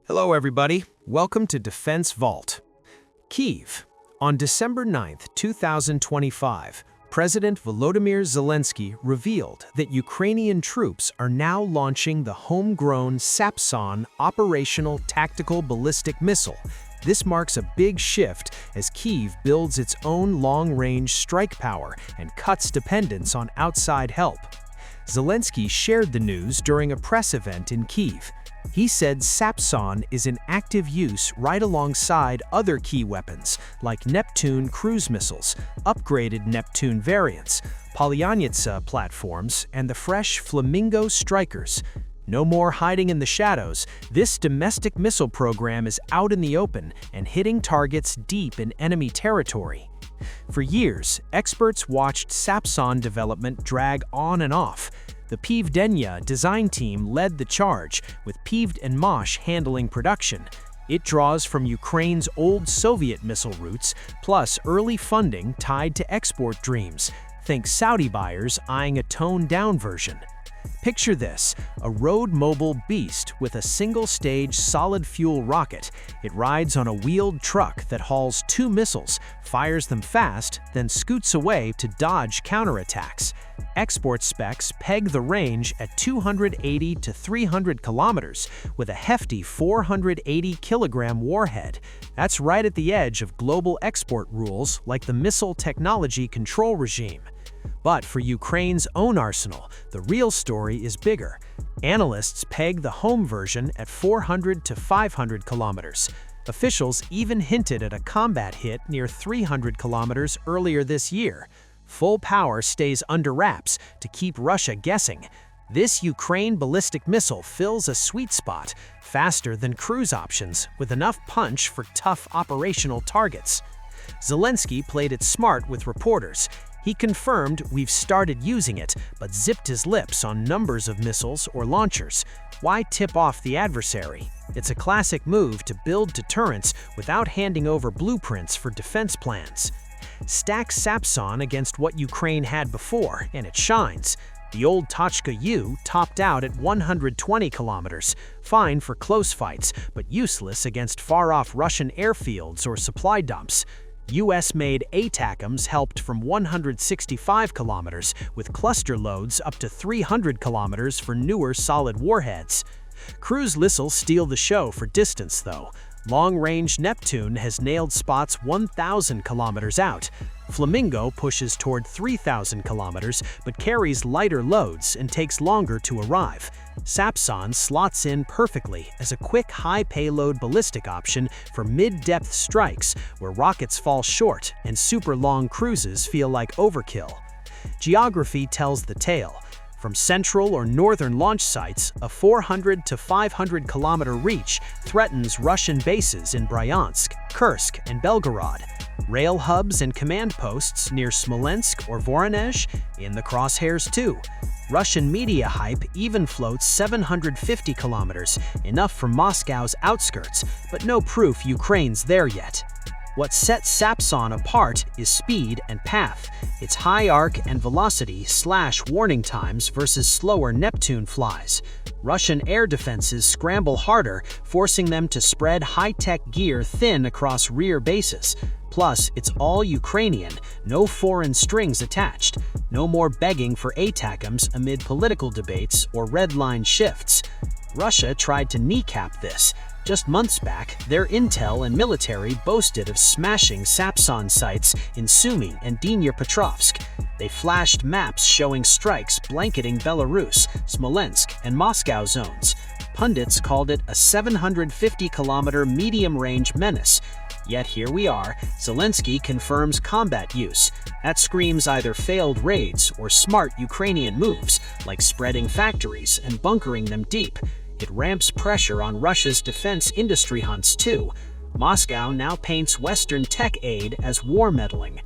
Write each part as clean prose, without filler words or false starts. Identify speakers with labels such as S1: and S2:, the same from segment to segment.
S1: Hello, everybody. Welcome to Defense Vault. Kyiv. On December 9, 2025, President Volodymyr Zelensky revealed that Ukrainian troops are now launching the homegrown Sapsan operational tactical ballistic missile. This marks a big shift as Kyiv builds its own long-range strike power and cuts dependence on outside help. Zelensky shared the news during a press event in Kyiv. He said Sapsan is in active use right alongside other key weapons like Neptune cruise missiles, upgraded Neptune variants, Polyanitsa platforms, and the fresh Flamingo strikers. No more hiding in the shadows. This domestic missile program is out in the open and hitting targets deep in enemy territory. For years, experts watched Sapsan development drag on and off. The Pivdenia design team led the charge, with Pivd and Mosh handling production. It draws from Ukraine's old Soviet missile routes, plus early funding tied to export dreams. Think Saudi buyers eyeing a toned-down version. Picture this, a road-mobile beast with a single-stage solid-fuel rocket. It rides on a wheeled truck that hauls two missiles, fires them fast, then scoots away to dodge counterattacks. Export specs peg the range at 280 to 300 kilometers with a hefty 480-kilogram warhead. That's right at the edge of global export rules like the Missile Technology Control Regime. But for Ukraine's own arsenal, the real story is bigger. Analysts peg the home version at 400 to 500 kilometers. Officials even hinted at a combat hit near 300 kilometers earlier this year. Full power stays under wraps to keep Russia guessing. This Ukraine ballistic missile fills a sweet spot, faster than cruise options, with enough punch for tough operational targets. Zelensky played it smart with reporters. He confirmed we've started using it, but zipped his lips on numbers of missiles or launchers. Why tip off the adversary? It's a classic move to build deterrence without handing over blueprints for defense plans. Stack Sapsan against what Ukraine had before, and it shines. The old Tochka U topped out at 120 kilometers, fine for close fights, but useless against far-off Russian airfields or supply dumps. US-made ATACMS helped from 165 kilometers, with cluster loads up to 300 kilometers for newer solid warheads. Cruise missiles steal the show for distance, though. Long-range Neptune has nailed spots 1,000 kilometers out. Flamingo pushes toward 3,000 kilometers, but carries lighter loads and takes longer to arrive. Sapsan slots in perfectly as a quick, high-payload ballistic option for mid-depth strikes where rockets fall short and super-long cruises feel like overkill. Geography tells the tale. From central or northern launch sites, a 400 to 500 kilometer reach threatens Russian bases in Bryansk, Kursk, and Belgorod. Rail hubs and command posts near Smolensk or Voronezh in the crosshairs too. Russian media hype even floats 750 kilometers, enough for Moscow's outskirts, but no proof Ukraine's there yet. What sets Sapsan apart is speed and path. Its high arc and velocity slash warning times versus slower Neptune flies. Russian air defenses scramble harder, forcing them to spread high-tech gear thin across rear bases. Plus, it's all Ukrainian, no foreign strings attached. No more begging for ATACMS amid political debates or red line shifts. Russia tried to kneecap this. Just months back, their intel and military boasted of smashing Sapsan sites in Sumy and Dnipropetrovsk. They flashed maps showing strikes blanketing Belarus, Smolensk, and Moscow zones. Pundits called it a 750-kilometer medium-range menace. Yet here we are, Zelensky confirms combat use. That screams either failed raids or smart Ukrainian moves, like spreading factories and bunkering them deep. It ramps pressure on Russia's defense industry hunts too. Moscow now paints Western tech aid as war meddling.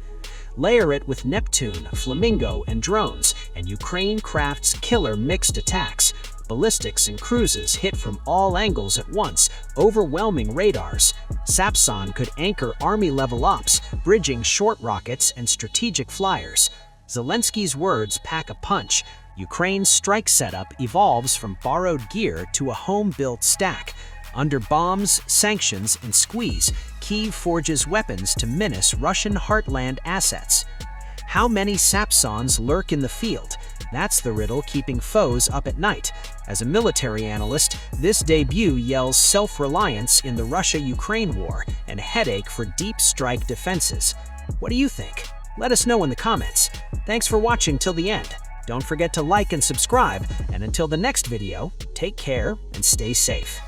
S1: Layer it with Neptune, Flamingo, and drones, and Ukraine crafts killer mixed attacks. Ballistics and cruises hit from all angles at once, overwhelming radars. Sapsan could anchor army-level ops, bridging short rockets and strategic flyers. Zelensky's words pack a punch. Ukraine's strike setup evolves from borrowed gear to a home-built stack. Under bombs, sanctions, and squeeze, Kyiv forges weapons to menace Russian heartland assets. How many Sapsans lurk in the field? That's the riddle keeping foes up at night. As a military analyst, this debut yells self-reliance in the Russia-Ukraine war and headache for deep strike defenses. What do you think? Let us know in the comments. Thanks for watching till the end. Don't forget to like and subscribe, and until the next video, take care and stay safe.